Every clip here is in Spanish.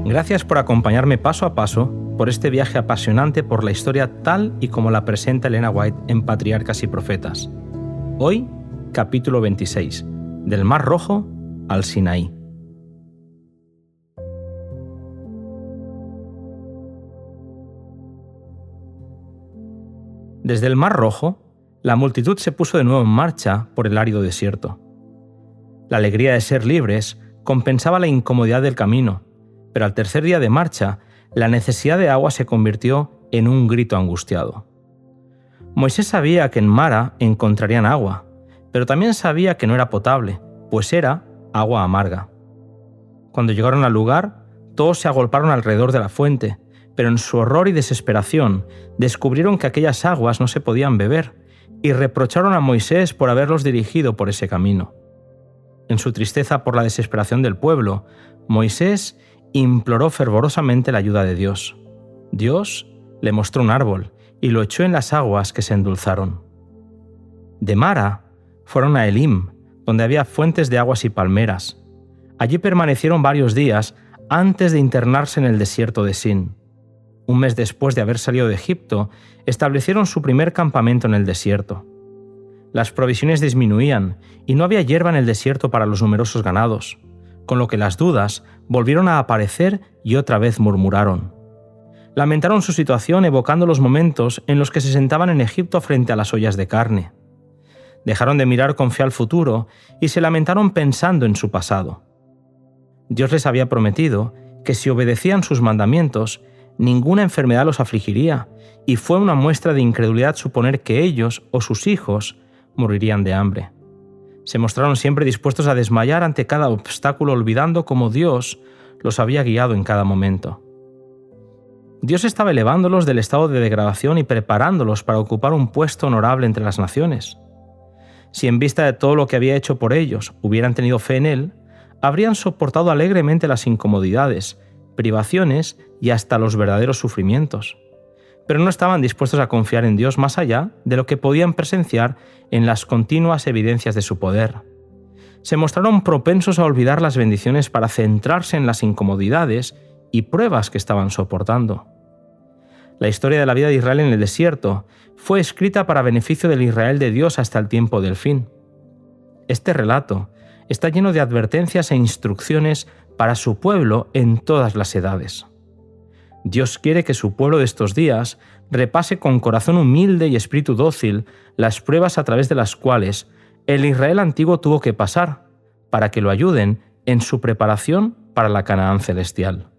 Gracias por acompañarme paso a paso por este viaje apasionante por la historia tal y como la presenta Elena White en Patriarcas y Profetas. Hoy, capítulo 26, del Mar Rojo al Sinaí. Desde el Mar Rojo, la multitud se puso de nuevo en marcha por el árido desierto. La alegría de ser libres compensaba la incomodidad del camino, pero al tercer día de marcha, la necesidad de agua se convirtió en un grito angustiado. Moisés sabía que en Mara encontrarían agua, pero también sabía que no era potable, pues era agua amarga. Cuando llegaron al lugar, todos se agolparon alrededor de la fuente, pero en su horror y desesperación descubrieron que aquellas aguas no se podían beber y reprocharon a Moisés por haberlos dirigido por ese camino. En su tristeza por la desesperación del pueblo, Moisés imploró fervorosamente la ayuda de Dios. Dios le mostró un árbol y lo echó en las aguas que se endulzaron. De Mara fueron a Elim, donde había fuentes de aguas y palmeras. Allí permanecieron varios días antes de internarse en el desierto de Sin. Un mes después de haber salido de Egipto, establecieron su primer campamento en el desierto. Las provisiones disminuían y no había hierba en el desierto para los numerosos ganados, con lo que las dudas volvieron a aparecer y otra vez murmuraron. Lamentaron su situación evocando los momentos en los que se sentaban en Egipto frente a las ollas de carne. Dejaron de mirar con fe al futuro y se lamentaron pensando en su pasado. Dios les había prometido que si obedecían sus mandamientos, ninguna enfermedad los afligiría, y fue una muestra de incredulidad suponer que ellos o sus hijos morirían de hambre. Se mostraron siempre dispuestos a desmayar ante cada obstáculo, olvidando cómo Dios los había guiado en cada momento. Dios estaba elevándolos del estado de degradación y preparándolos para ocupar un puesto honorable entre las naciones. Si en vista de todo lo que había hecho por ellos hubieran tenido fe en Él, habrían soportado alegremente las incomodidades, privaciones y hasta los verdaderos sufrimientos. Pero no estaban dispuestos a confiar en Dios más allá de lo que podían presenciar en las continuas evidencias de su poder. Se mostraron propensos a olvidar las bendiciones para centrarse en las incomodidades y pruebas que estaban soportando. La historia de la vida de Israel en el desierto fue escrita para beneficio del Israel de Dios hasta el tiempo del fin. Este relato está lleno de advertencias e instrucciones para su pueblo en todas las edades. Dios quiere que su pueblo de estos días repase con corazón humilde y espíritu dócil las pruebas a través de las cuales el Israel antiguo tuvo que pasar, para que lo ayuden en su preparación para la Canaán celestial.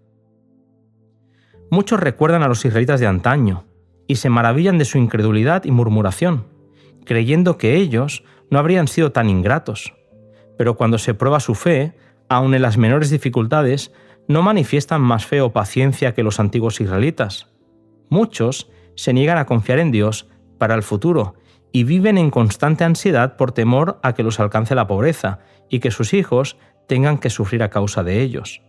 Muchos recuerdan a los israelitas de antaño y se maravillan de su incredulidad y murmuración, creyendo que ellos no habrían sido tan ingratos. Pero cuando se prueba su fe, aun en las menores dificultades, no manifiestan más fe o paciencia que los antiguos israelitas. Muchos se niegan a confiar en Dios para el futuro y viven en constante ansiedad por temor a que los alcance la pobreza y que sus hijos tengan que sufrir a causa de ellos.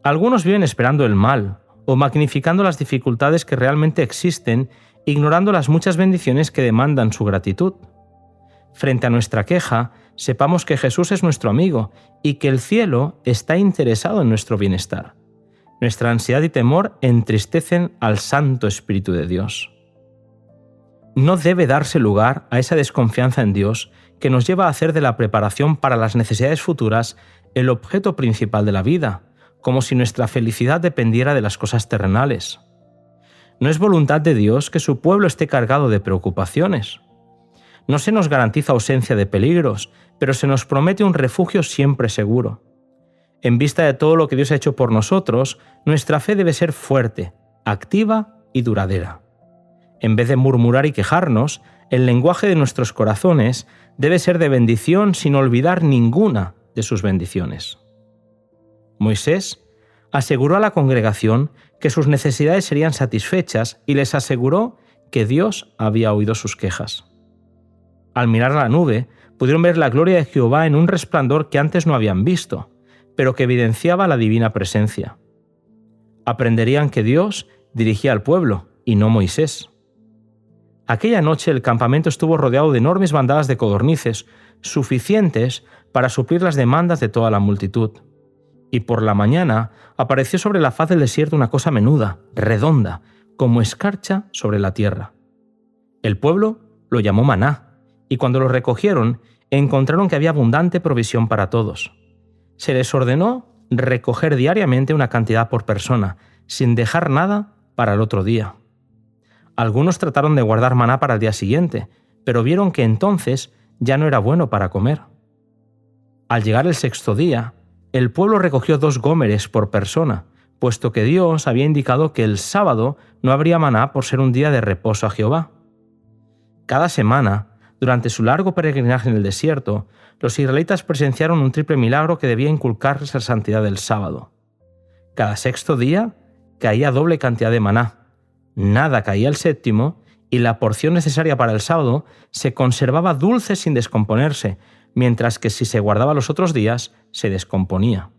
Algunos viven esperando el mal o magnificando las dificultades que realmente existen, ignorando las muchas bendiciones que demandan su gratitud. Frente a nuestra queja, sepamos que Jesús es nuestro amigo y que el cielo está interesado en nuestro bienestar. Nuestra ansiedad y temor entristecen al Santo Espíritu de Dios. No debe darse lugar a esa desconfianza en Dios que nos lleva a hacer de la preparación para las necesidades futuras el objeto principal de la vida, como si nuestra felicidad dependiera de las cosas terrenales. No es voluntad de Dios que su pueblo esté cargado de preocupaciones. No se nos garantiza ausencia de peligros, pero se nos promete un refugio siempre seguro. En vista de todo lo que Dios ha hecho por nosotros, nuestra fe debe ser fuerte, activa y duradera. En vez de murmurar y quejarnos, el lenguaje de nuestros corazones debe ser de bendición sin olvidar ninguna de sus bendiciones. Moisés aseguró a la congregación que sus necesidades serían satisfechas y les aseguró que Dios había oído sus quejas. Al mirar la nube, pudieron ver la gloria de Jehová en un resplandor que antes no habían visto, pero que evidenciaba la divina presencia. Aprenderían que Dios dirigía al pueblo y no Moisés. Aquella noche el campamento estuvo rodeado de enormes bandadas de codornices, suficientes para suplir las demandas de toda la multitud. y por la mañana apareció sobre la faz del desierto una cosa menuda, redonda, como escarcha sobre la tierra. El pueblo lo llamó maná, y cuando lo recogieron, encontraron que había abundante provisión para todos. Se les ordenó recoger diariamente una cantidad por persona, sin dejar nada para el otro día. Algunos trataron de guardar maná para el día siguiente, pero vieron que entonces ya no era bueno para comer. Al llegar el sexto día, el pueblo recogió 2 gómeres por persona, puesto que Dios había indicado que el sábado no habría maná por ser un día de reposo a Jehová. Cada semana, durante su largo peregrinaje en el desierto, los israelitas presenciaron un triple milagro que debía inculcarles la santidad del sábado. Cada sexto día caía doble cantidad de maná, nada caía el séptimo, y la porción necesaria para el sábado se conservaba dulce sin descomponerse, mientras que si se guardaba los otros días, se descomponía.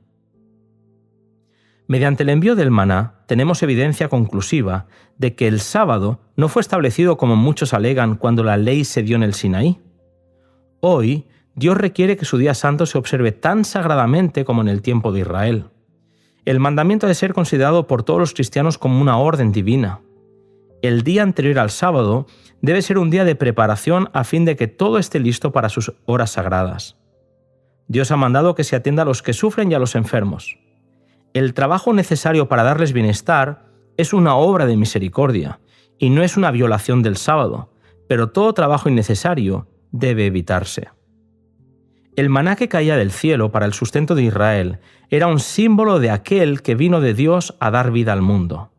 Mediante el envío del maná, tenemos evidencia conclusiva de que el sábado no fue establecido como muchos alegan cuando la ley se dio en el Sinaí. Hoy, Dios requiere que su día santo se observe tan sagradamente como en el tiempo de Israel. El mandamiento ha de ser considerado por todos los cristianos como una orden divina. El día anterior al sábado debe ser un día de preparación a fin de que todo esté listo para sus horas sagradas. Dios ha mandado que se atienda a los que sufren y a los enfermos. El trabajo necesario para darles bienestar es una obra de misericordia y no es una violación del sábado, pero todo trabajo innecesario debe evitarse. El maná que caía del cielo para el sustento de Israel era un símbolo de aquel que vino de Dios a dar vida al mundo.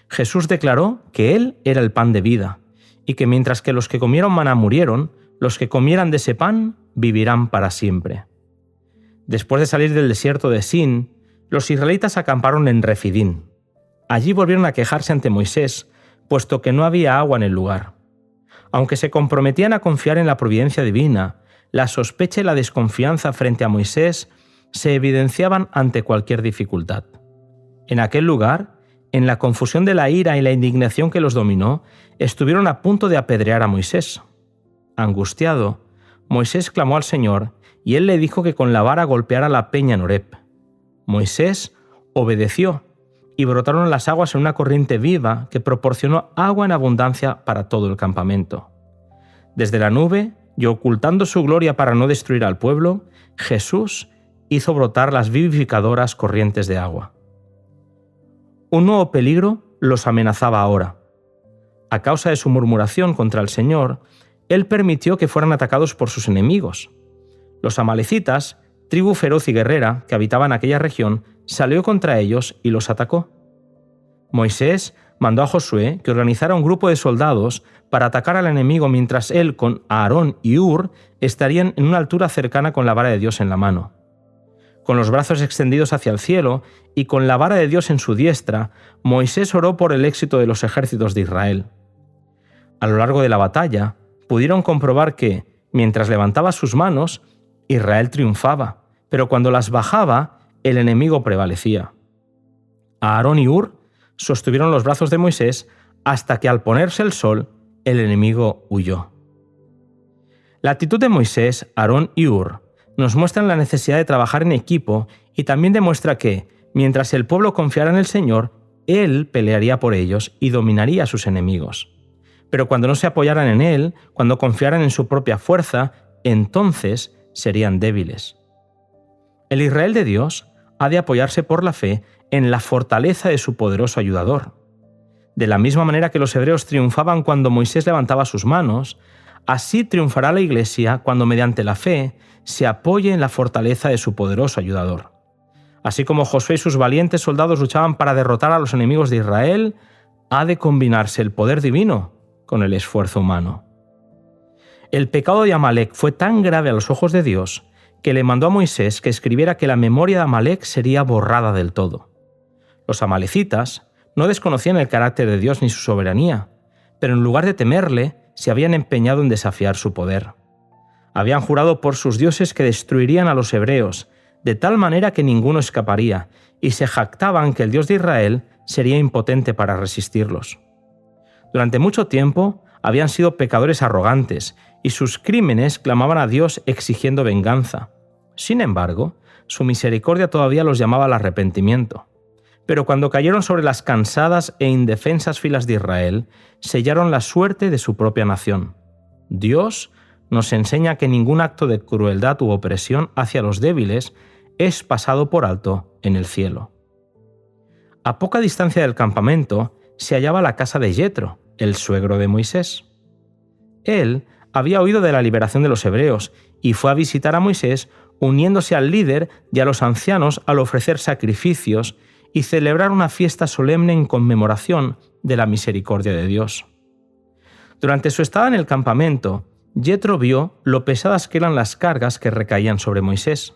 Jesús declaró que Él era el pan de vida, y que mientras que los que comieron maná murieron, los que comieran de ese pan vivirán para siempre. Después de salir del desierto de Sin, los israelitas acamparon en Refidín. Allí volvieron a quejarse ante Moisés, puesto que no había agua en el lugar. Aunque se comprometían a confiar en la providencia divina, la sospecha y la desconfianza frente a Moisés se evidenciaban ante cualquier dificultad. En aquel lugar, en la confusión de la ira y la indignación que los dominó, estuvieron a punto de apedrear a Moisés. Angustiado, Moisés clamó al Señor, y él le dijo que con la vara golpeara la peña en Horeb. Moisés obedeció, y brotaron las aguas en una corriente viva que proporcionó agua en abundancia para todo el campamento. Desde la nube, y ocultando su gloria para no destruir al pueblo, Jesús hizo brotar las vivificadoras corrientes de agua. Un nuevo peligro los amenazaba ahora. A causa de su murmuración contra el Señor, Él permitió que fueran atacados por sus enemigos. Los amalecitas, tribu feroz y guerrera que habitaba en aquella región, salió contra ellos y los atacó. Moisés mandó a Josué que organizara un grupo de soldados para atacar al enemigo mientras él con Aarón y Hur estarían en una altura cercana con la vara de Dios en la mano. Con los brazos extendidos hacia el cielo y con la vara de Dios en su diestra, Moisés oró por el éxito de los ejércitos de Israel. A lo largo de la batalla, pudieron comprobar que, mientras levantaba sus manos, Israel triunfaba, pero cuando las bajaba, el enemigo prevalecía. Aarón y Hur sostuvieron los brazos de Moisés hasta que al ponerse el sol, el enemigo huyó. La actitud de Moisés, Aarón y Hur nos muestran la necesidad de trabajar en equipo y también demuestra que, mientras el pueblo confiara en el Señor, Él pelearía por ellos y dominaría a sus enemigos. Pero cuando no se apoyaran en Él, cuando confiaran en su propia fuerza, entonces serían débiles. El Israel de Dios ha de apoyarse por la fe en la fortaleza de su poderoso ayudador. De la misma manera que los hebreos triunfaban cuando Moisés levantaba sus manos, así triunfará la Iglesia cuando mediante la fe se apoye en la fortaleza de su poderoso ayudador. Así como Josué y sus valientes soldados luchaban para derrotar a los enemigos de Israel, ha de combinarse el poder divino con el esfuerzo humano. El pecado de Amalec fue tan grave a los ojos de Dios que le mandó a Moisés que escribiera que la memoria de Amalec sería borrada del todo. Los amalecitas no desconocían el carácter de Dios ni su soberanía, pero en lugar de temerle, se habían empeñado en desafiar su poder. Habían jurado por sus dioses que destruirían a los hebreos, de tal manera que ninguno escaparía, y se jactaban que el Dios de Israel sería impotente para resistirlos. Durante mucho tiempo habían sido pecadores arrogantes, y sus crímenes clamaban a Dios exigiendo venganza. Sin embargo, su misericordia todavía los llamaba al arrepentimiento. Pero cuando cayeron sobre las cansadas e indefensas filas de Israel, sellaron la suerte de su propia nación. Dios nos enseña que ningún acto de crueldad u opresión hacia los débiles es pasado por alto en el cielo. A poca distancia del campamento se hallaba la casa de Yetro, el suegro de Moisés. Él había oído de la liberación de los hebreos y fue a visitar a Moisés, uniéndose al líder y a los ancianos al ofrecer sacrificios y celebrar una fiesta solemne en conmemoración de la misericordia de Dios. Durante su estada en el campamento, Yetro vio lo pesadas que eran las cargas que recaían sobre Moisés.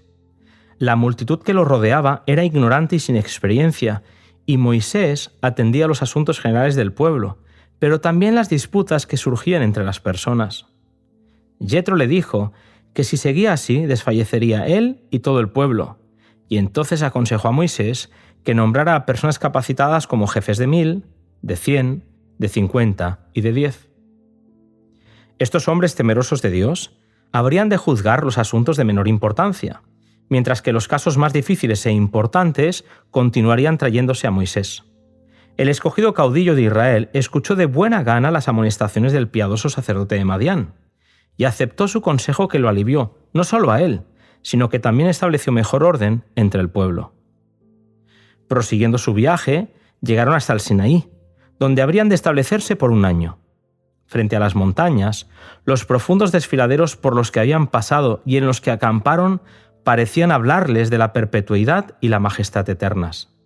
La multitud que lo rodeaba era ignorante y sin experiencia, y Moisés atendía los asuntos generales del pueblo, pero también las disputas que surgían entre las personas. Yetro le dijo que si seguía así desfallecería él y todo el pueblo, y entonces aconsejó a Moisés que nombrara a personas capacitadas como jefes de 1000, de 100, de 50 y de 10. Estos hombres temerosos de Dios habrían de juzgar los asuntos de menor importancia, mientras que los casos más difíciles e importantes continuarían trayéndose a Moisés. El escogido caudillo de Israel escuchó de buena gana las amonestaciones del piadoso sacerdote de Madián, y aceptó su consejo que lo alivió, no solo a él, sino que también estableció mejor orden entre el pueblo. Prosiguiendo su viaje, llegaron hasta el Sinaí, donde habrían de establecerse por un año. Frente a las montañas, los profundos desfiladeros por los que habían pasado y en los que acamparon parecían hablarles de la perpetuidad y la majestad eternas.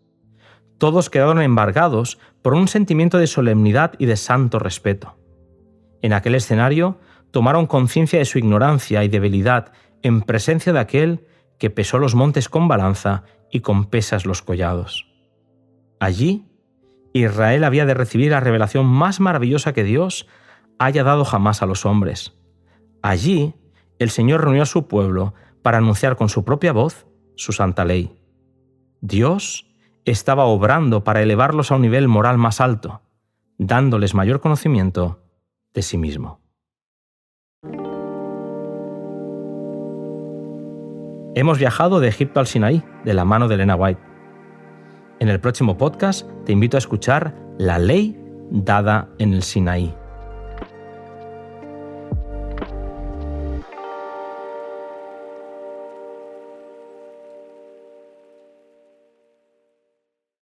Todos quedaron embargados por un sentimiento de solemnidad y de santo respeto. En aquel escenario, tomaron conciencia de su ignorancia y debilidad en presencia de aquel que pesó los montes con balanza y con pesas los collados. Allí, Israel había de recibir la revelación más maravillosa que Dios haya dado jamás a los hombres. Allí, el Señor reunió a su pueblo para anunciar con su propia voz su santa ley. Dios estaba obrando para elevarlos a un nivel moral más alto, dándoles mayor conocimiento de sí mismo. Hemos viajado de Egipto al Sinaí, de la mano de Elena White. En el próximo podcast te invito a escuchar La ley dada en el Sinaí.